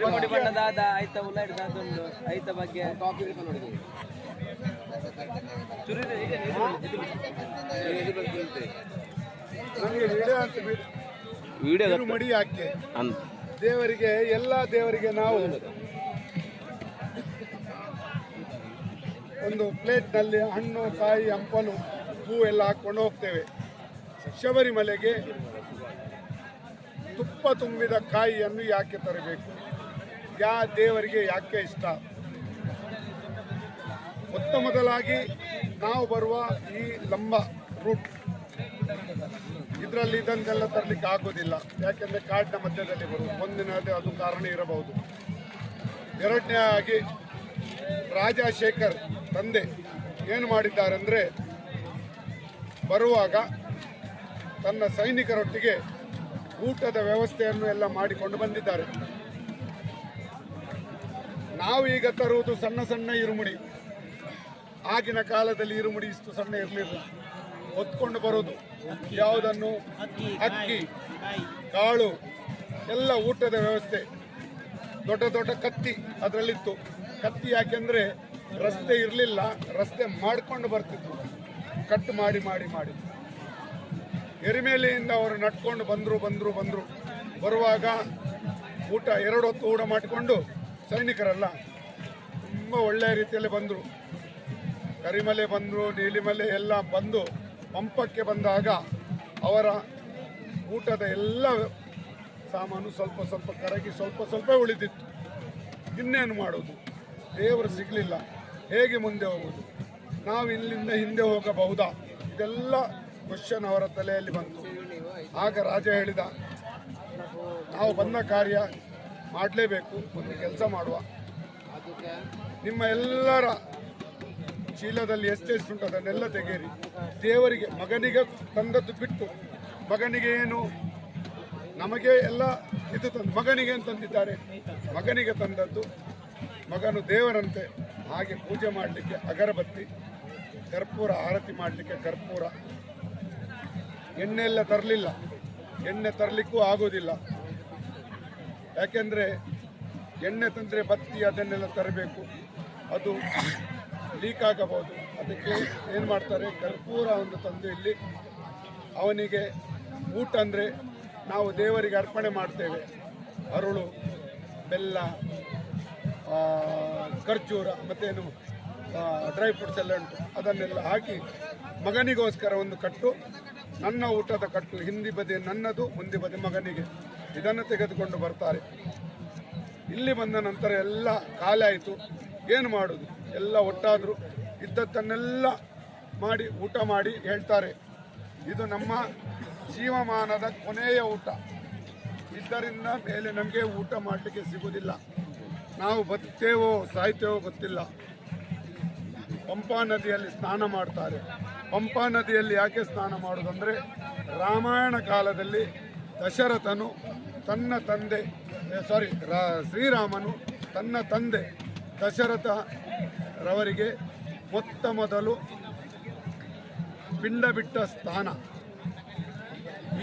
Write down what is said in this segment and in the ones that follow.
ಇರುಮುಡಿ ಬಣ್ಣದಾದ ಐತ ಉಳ್ಳಾಡಿದಾದೊಂದು ಐತ ಬಗ್ಗೆ ಮಡಿ ಯಾಕೆ ದೇವರಿಗೆ ಎಲ್ಲ ದೇವರಿಗೆ ನಾವು ಒಂದು ಪ್ಲೇಟ್ನಲ್ಲಿ ಹಣ್ಣು ಕಾಯಿ ಹಂಪಲು ಹೂ ಎಲ್ಲ ಹಾಕ್ಕೊಂಡು ಹೋಗ್ತೇವೆ. ಶಬರಿಮಲೆಗೆ ತುಪ್ಪ ತುಂಬಿದ ಕಾಯಿಯನ್ನು ಯಾಕೆ ತರಬೇಕು? ದೇವರಿಗೆ ಯಾಕೆ ಇಷ್ಟ? ಮೊದಲಾಗಿ ನಾವು ಬರುವ ಈ ಲಂಬ ರೂಟ್ ಇದರಲ್ಲಿ ಇದನ್ನೆಲ್ಲ ತರಲಿಕ್ಕೆ ಆಗೋದಿಲ್ಲ. ಯಾಕೆಂದರೆ ಕಾಡಿನ ಮಧ್ಯದಲ್ಲಿ ಬರುವುದು ಒಂದಿನದೇ ಅದು ಕಾರಣ ಇರಬಹುದು. ಎರಡನೇ ಆಗಿ ರಾಜಶೇಖರ್ ತಂದೆ ಏನು ಮಾಡಿದ್ದಾರೆಂದರೆ ಬರುವಾಗ ತನ್ನ ಸೈನಿಕರೊಟ್ಟಿಗೆ ಊಟದ ವ್ಯವಸ್ಥೆಯನ್ನು ಎಲ್ಲ ಮಾಡಿಕೊಂಡು ಬಂದಿದ್ದಾರೆ. ನಾವು ಈಗ ತರುವುದು ಸಣ್ಣ ಸಣ್ಣ ಇರುಮುಡಿ. ಆಗಿನ ಕಾಲದಲ್ಲಿ ಇರುಮುಡಿ ಇಷ್ಟು ಸಣ್ಣ ಇರಲಿಲ್ಲ. ಹೊತ್ಕೊಂಡು ಬರೋದು ಯಾವುದನ್ನು ಅಕ್ಕಿ ಕಾಳು ಎಲ್ಲ ಊಟದ ವ್ಯವಸ್ಥೆ. ದೊಡ್ಡ ದೊಡ್ಡ ಕತ್ತಿ ಅದರಲ್ಲಿತ್ತು. ಕತ್ತಿ ಯಾಕೆಂದರೆ ರಸ್ತೆ ಇರಲಿಲ್ಲ, ರಸ್ತೆ ಮಾಡಿಕೊಂಡು ಬರ್ತಿದ್ರು, ಕಟ್ ಮಾಡಿ ಮಾಡಿ ಮಾಡಿ. ಎರಿಮೇಲೆಯಿಂದ ಅವರು ನಡ್ಕೊಂಡು ಬಂದರು. ಬರುವಾಗ ಊಟ 2 ಹೊತ್ತು ಊಟ ಮಾಡಿಕೊಂಡು ಸೈನಿಕರೆಲ್ಲ ತುಂಬ ಒಳ್ಳೆಯ ರೀತಿಯಲ್ಲಿ ಬಂದರು. ಕರಿಮಲೆ ಬಂದರು, ನೀಲಿಮಲೆ ಎಲ್ಲ ಬಂದು ಪಂಪಕ್ಕೆ ಬಂದಾಗ ಅವರ ಊಟದ ಎಲ್ಲ ಸಾಮಾನು ಸ್ವಲ್ಪ ಕರಗಿ ಸ್ವಲ್ಪ ಉಳಿದಿತ್ತು. ಇನ್ನೇನು ಮಾಡೋದು? ದೇವರು ಸಿಗಲಿಲ್ಲ, ಹೇಗೆ ಮುಂದೆ ಹೋಗೋದು? ನಾವು ಇಲ್ಲಿಂದ ಹಿಂದೆ ಹೋಗಬಹುದಾ? ಇದೆಲ್ಲ ಕ್ವಶನ್ ಅವರ ತಲೆಯಲ್ಲಿ ಬಂತು. ಆಗ ರಾಜ ಹೇಳಿದ, ನಾವು ಬಂದ ಕಾರ್ಯ ಮಾಡಲೇಬೇಕು, ಒಂದು ಕೆಲಸ ಮಾಡುವ. ನಿಮ್ಮ ಎಲ್ಲರ ಚೀಲದಲ್ಲಿ ಎಷ್ಟೆಷ್ಟು ಅದನ್ನೆಲ್ಲ ತೆಗೆಯಿರಿ. ದೇವರಿಗೆ ಮಗನಿಗೆ ತಂದದ್ದು ಬಿಟ್ಟು, ಮಗನಿಗೆ ಏನು ನಮಗೆ ಎಲ್ಲ ಇದು ತಂದು ಮಗನಿಗೆ ತಂದಿದ್ದಾರೆ. ಮಗನಿಗೆ ತಂದದ್ದು, ಮಗನು ದೇವರಂತೆ, ಹಾಗೆ ಪೂಜೆ ಮಾಡಲಿಕ್ಕೆ ಅಗರಬತ್ತಿ, ಕರ್ಪೂರ ಆರತಿ ಮಾಡಲಿಕ್ಕೆ ಕರ್ಪೂರ. ಎಣ್ಣೆ ಎಲ್ಲ ತರಲಿಲ್ಲ, ಎಣ್ಣೆ ತರಲಿಕ್ಕೂ ಆಗೋದಿಲ್ಲ. ಯಾಕೆಂದರೆ ಎಣ್ಣೆ ತಂದರೆ ಬತ್ತಿ ಅದನ್ನೆಲ್ಲ ತರಬೇಕು, ಅದು ಲೀಕ್ ಆಗಬಹುದು. ಅದಕ್ಕೆ ಏನು ಮಾಡ್ತಾರೆ, ಕರ್ಪೂರ ಒಂದು ತಂದು ಇಲ್ಲಿ ಅವನಿಗೆ ಊಟ ಅಂದರೆ ನಾವು ದೇವರಿಗೆ ಅರ್ಪಣೆ ಮಾಡ್ತೇವೆ. ಅರುಳು, ಬೆಲ್ಲ, ಖರ್ಜೂರ ಮತ್ತೇನು ಡ್ರೈ ಫ್ರೂಟ್ಸ್ ಎಲ್ಲ ಉಂಟು, ಅದನ್ನೆಲ್ಲ ಹಾಕಿ ಮಗನಿಗೋಸ್ಕರ ಒಂದು ಕಟ್ಟು, ನನ್ನ ಊಟದ ಕಟ್ಟು, ಹಿಂದಿ ಬದಿ ನನ್ನದು, ಮುಂದೆ ಬದಿ ಮಗನಿಗೆ, ಇದನ್ನು ತೆಗೆದುಕೊಂಡು ಬರ್ತಾರೆ. ಇಲ್ಲಿ ಬಂದ ನಂತರ ಎಲ್ಲ ಖಾಲಿ ಆಯಿತು. ಏನು ಮಾಡೋದು? ಎಲ್ಲ ಒಟ್ಟಾದರು. ಇದ್ದದ್ದನ್ನೆಲ್ಲ ಮಾಡಿ ಊಟ ಮಾಡಿ ಹೇಳ್ತಾರೆ, ಇದು ನಮ್ಮ ಜೀವಮಾನದ ಕೊನೆಯ ಊಟ, ಇದರಿಂದ ಮೇಲೆ ನಮಗೆ ಊಟ ಮಾಡಲಿಕ್ಕೆ ಸಿಗುವುದಿಲ್ಲ. ನಾವು ಬದುಕ್ತೇವೋ ಸಾಯ್ತೇವೋ ಗೊತ್ತಿಲ್ಲ. ಪಂಪಾ ನದಿಯಲ್ಲಿ ಸ್ನಾನ ಮಾಡ್ತಾರೆ. ಪಂಪಾ ನದಿಯಲ್ಲಿ ಯಾಕೆ ಸ್ನಾನ ಮಾಡೋದಂದರೆ, ರಾಮಾಯಣ ಕಾಲದಲ್ಲಿ ದಶರಥನು ತನ್ನ ತಂದೆ ಶ್ರೀರಾಮನು ತನ್ನ ತಂದೆ ದಶರಥರವರಿಗೆ ಮೊದಲು ಪಿಂಡ ಬಿಟ್ಟ ಸ್ಥಾನ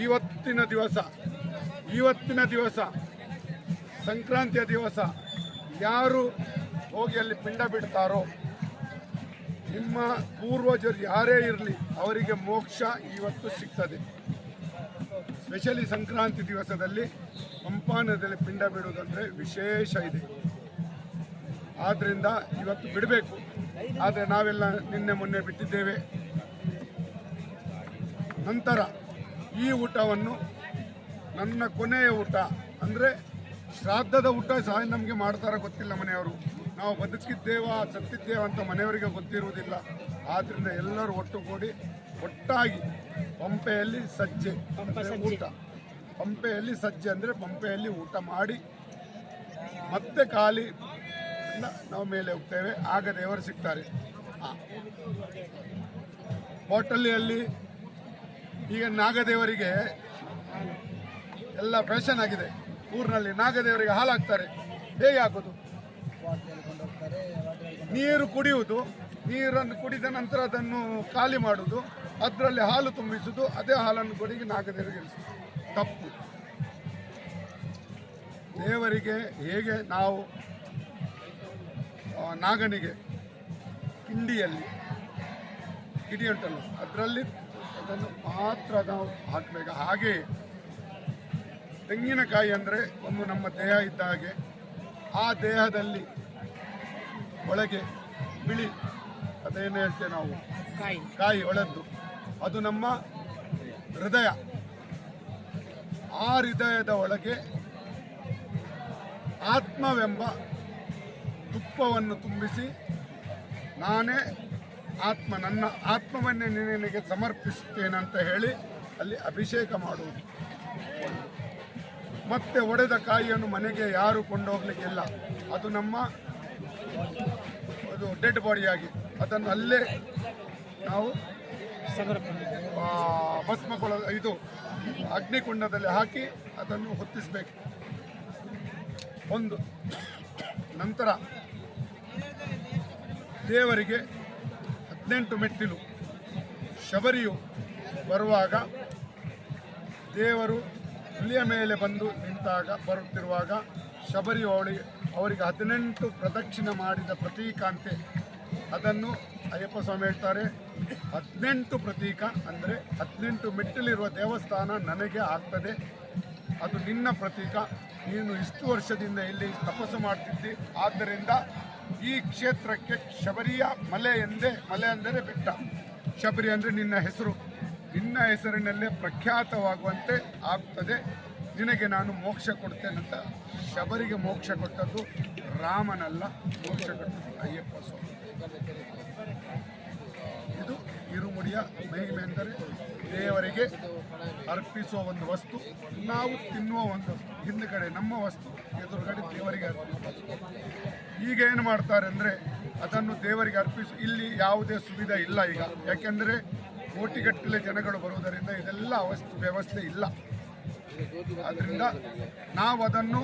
ಇವತ್ತಿನ ದಿವಸ ಸಂಕ್ರಾಂತಿಯ ದಿವಸ ಯಾರು ಹೋಗಿ ಅಲ್ಲಿ ಪಿಂಡ ಬಿಡ್ತಾರೋ, ನಿಮ್ಮ ಪೂರ್ವಜರು ಯಾರೇ ಇರಲಿ ಅವರಿಗೆ ಮೋಕ್ಷ ಇವತ್ತು ಸಿಗ್ತದೆ. ಸ್ಪೆಷಲಿ ಸಂಕ್ರಾಂತಿ ದಿವಸದಲ್ಲಿ ಪಂಪಾ ನದಿಯಲ್ಲಿ ಪಿಂಡ ಬಿಡುವುದಂದರೆ ವಿಶೇಷ ಇದೆ. ಆದ್ದರಿಂದ ಇವತ್ತು ಬಿಡಬೇಕು. ಆದರೆ ನಾವೆಲ್ಲ ನಿನ್ನೆ ಮೊನ್ನೆ ಬಿಟ್ಟಿದ್ದೇವೆ. ನಂತರ ಈ ಊಟವನ್ನು ನನ್ನ ಕೊನೆಯ ಊಟ ಅಂದರೆ ಶ್ರಾದ್ದದ ಊಟ ಸಹ ನಮಗೆ ಮಾಡ್ತಾರ ಗೊತ್ತಿಲ್ಲ ಮನೆಯವರು. ನಾವು ಬದುಕಿದ್ದೇವಾ ಸತ್ತಿದ್ದೇವ ಅಂತ ಮನೆಯವರಿಗೆ ಗೊತ್ತಿರುವುದಿಲ್ಲ. ಆದ್ದರಿಂದ ಎಲ್ಲರೂ ಒಟ್ಟುಗೂಡಿ ಒಟ್ಟಾಗಿ ಪಂಪೆಯಲ್ಲಿ ಸಜ್ಜೆ ಊಟ, ಪಂಪೆಯಲ್ಲಿ ಸಜ್ಜೆ ಅಂದರೆ ಪಂಪೆಯಲ್ಲಿ ಊಟ ಮಾಡಿ ಮತ್ತೆ ಖಾಲಿ ನಾವು ಮೇಲೆ ಹೋಗ್ತೇವೆ. ಆಗ ದೇವರು ಸಿಗ್ತಾರೆ. ಹೋಟೆಲಿಯಲ್ಲಿ ಈಗ ನಾಗದೇವರಿಗೆ ಎಲ್ಲ ಫ್ಯಾಷನ್ ಆಗಿದೆ. ಊರಿನಲ್ಲಿ ನಾಗದೇವರಿಗೆ ಹಾಲು ಹಾಕ್ತಾರೆ. ಹೇಗೆ ಹಾಕೋದು? ನೀರು ಕುಡಿಯುವುದು, ನೀರನ್ನು ಕುಡಿದ ನಂತರ ಅದನ್ನು ಖಾಲಿ ಮಾಡುವುದು, ಅದರಲ್ಲಿ ಹಾಲು ತುಂಬಿಸುವುದು, ಅದೇ ಹಾಲನ್ನು ಕೊಡಿ ನಾಗದೇವರಿಗೆ ತಪ್ಪು. ದೇವರಿಗೆ ಹೇಗೆ ನಾವು ನಾಗನಿಗೆ ಕಿಂಡಿಯಲ್ಲಿ ಕಿಡಿ ಉಂಟಲ್ಲ ಅದರಲ್ಲಿ ಅದನ್ನು ಮಾತ್ರ ನಾವು ಹಾಕಬೇಕು. ಹಾಗೆಯೇ ತೆಂಗಿನಕಾಯಿ ಅಂದರೆ ಒಂದು ನಮ್ಮ ದೇಹ ಇದ್ದ ಹಾಗೆ, ಆ ದೇಹದಲ್ಲಿ ಒಳಗೆ ಬಿಳಿ ಅದೇನು ಹೇಳ್ತೇವೆ ನಾವು ಕಾಯಿ ಒಳದ್ದು ಅದು ನಮ್ಮ ಹೃದಯ. ಆ ಹೃದಯದ ಒಳಗೆ ಆತ್ಮವೆಂಬ ತುಪ್ಪವನ್ನು ತುಂಬಿಸಿ ನಾನೇ ಆತ್ಮ, ನನ್ನ ಆತ್ಮವನ್ನೇ ನಿನಗೆ ಸಮರ್ಪಿಸುತ್ತೇನಂತ ಹೇಳಿ ಅಲ್ಲಿ ಅಭಿಷೇಕ ಮಾಡುವುದು. ಮತ್ತೆ ಒಡೆದ ಕಾಯಿಯನ್ನು ಮನೆಗೆ ಯಾರು ಕೊಂಡೋಗ್ಲಿಕ್ಕಿಲ್ಲ, ಅದು ನಮ್ಮ ಅದು ಡೆಡ್ ಬಾಡಿಯಾಗಿ ಅದನ್ನು ಅಲ್ಲೇ ನಾವು ಭಸ್ಮಕೊಳ ಇದು ಅಗ್ನಿಕುಂಡದಲ್ಲಿ ಹಾಕಿ ಅದನ್ನು ಹೊತ್ತಿಸಬೇಕು. ಒಂದು ನಂತರ ದೇವರಿಗೆ 18 ಮೆಟ್ಟಿಲು ಶಬರಿಯು ಬರುವಾಗ, ದೇವರು ಹುಲಿಯ ಮೇಲೆ ಬಂದು ನಿಂತಾಗ ಬರುತ್ತಿರುವಾಗ ಶಬರಿಯು ಅವರಿಗೆ 18 ಪ್ರದಕ್ಷಿಣೆ ಮಾಡಿದ ಪ್ರತೀಕ ಅಂತೆ. ಅದನ್ನು ಅಯ್ಯಪ್ಪ ಸ್ವಾಮಿ ಹೇಳ್ತಾರೆ, 18 ಪ್ರತೀಕ ಅಂದರೆ 18 ಮೆಟ್ಟಿಲಿರುವ ದೇವಸ್ಥಾನ ನನಗೆ ಆಗ್ತದೆ, ಅದು ನಿನ್ನ ಪ್ರತೀಕ. ನೀನು ಇಷ್ಟು ವರ್ಷದಿಂದ ಇಲ್ಲಿ ತಪಸ್ಸು ಮಾಡ್ತಿದ್ದಿ, ಆದ್ದರಿಂದ ಈ ಕ್ಷೇತ್ರಕ್ಕೆ ಶಬರಿಯ ಮಲೆ ಅಂದರೆ ಬೆಟ್ಟ, ಶಬರಿ ಅಂದರೆ ನಿನ್ನ ಹೆಸರು, ನಿನ್ನ ಹೆಸರಿನಲ್ಲೇ ಪ್ರಖ್ಯಾತವಾಗುವಂತೆ ಆಗ್ತದೆ, ನಿನಗೆ ನಾನು ಮೋಕ್ಷ ಕೊಡ್ತೇನಂತ. ಶಬರಿಗೆ ಮೋಕ್ಷ ಕೊಟ್ಟದ್ದು ರಾಮನಲ್ಲ, ಮೋಕ್ಷ ಕೊಟ್ಟದ್ದು ಅಯ್ಯಪ್ಪ ಸ್ವಾಮಿ. ಇದು ಇರುಮುಡಿಯ ಮಹಿಮೆ ಎಂದರೆ ದೇವರಿಗೆ ಅರ್ಪಿಸುವ ಒಂದು ವಸ್ತು, ನಾವು ತಿನ್ನುವ ಒಂದು ವಸ್ತು. ಹಿಂದುಗಡೆ ನಮ್ಮ ವಸ್ತು, ಎದುರುಗಡೆ ದೇವರಿಗೆ ಅರ್ಪಿಸುವ ವಸ್ತು. ಈಗ ಏನು ಮಾಡ್ತಾರೆ ಅಂದರೆ ಅದನ್ನು ದೇವರಿಗೆ ಇಲ್ಲಿ ಯಾವುದೇ ಸುವಿಧೆ ಇಲ್ಲ ಈಗ, ಯಾಕೆಂದರೆ ಕೋಟಿಗಟ್ಟಲೆ ಜನಗಳು ಬರುವುದರಿಂದ ಇದೆಲ್ಲ ವ್ಯವಸ್ಥೆ ಇಲ್ಲ. ಆದ್ದರಿಂದ ನಾವು ಅದನ್ನು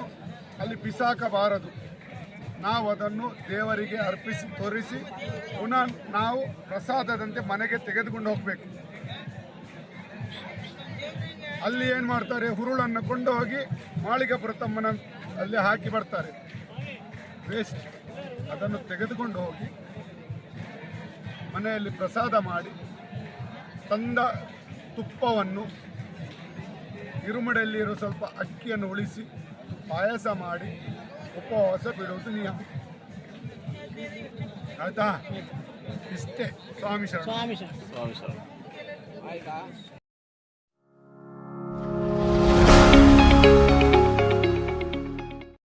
ಅಲ್ಲಿ ಬಿಸಾಕಬಾರದು, ನಾವು ಅದನ್ನು ದೇವರಿಗೆ ಅರ್ಪಿಸಿ ತೋರಿಸಿ ಪುನಃ ನಾವು ಪ್ರಸಾದದಂತೆ ಮನೆಗೆ ತೆಗೆದುಕೊಂಡು ಹೋಗಬೇಕು. ಅಲ್ಲಿ ಏನು ಮಾಡ್ತಾರೆ, ಹುರುಳನ್ನು ಕೊಂಡು ಹೋಗಿ ಮಾಳಿಗಪುರ ತಮ್ಮನ ಅಲ್ಲಿ ಹಾಕಿ ಬರ್ತಾರೆ, ವೇಸ್ಟ್. ಅದನ್ನು ತೆಗೆದುಕೊಂಡು ಹೋಗಿ ಮನೆಯಲ್ಲಿ ಪ್ರಸಾದ ಮಾಡಿ ತಂದ ತುಪ್ಪವನ್ನು ಇರುಮಡೆಯಲ್ಲಿ ಇರೋ ಸ್ವಲ್ಪ ಅಕ್ಕಿಯನ್ನು ಉಳಿಸಿ ಪಾಯಸ ಮಾಡಿ ಉಪವಾಸ ಬಿಡುವುದು ನಿಯಮ. ಆಯ್ತಾ? ಇಷ್ಟೇ. ಸ್ವಾಮಿ ಶರಣ. ಆಯ್ತಾ?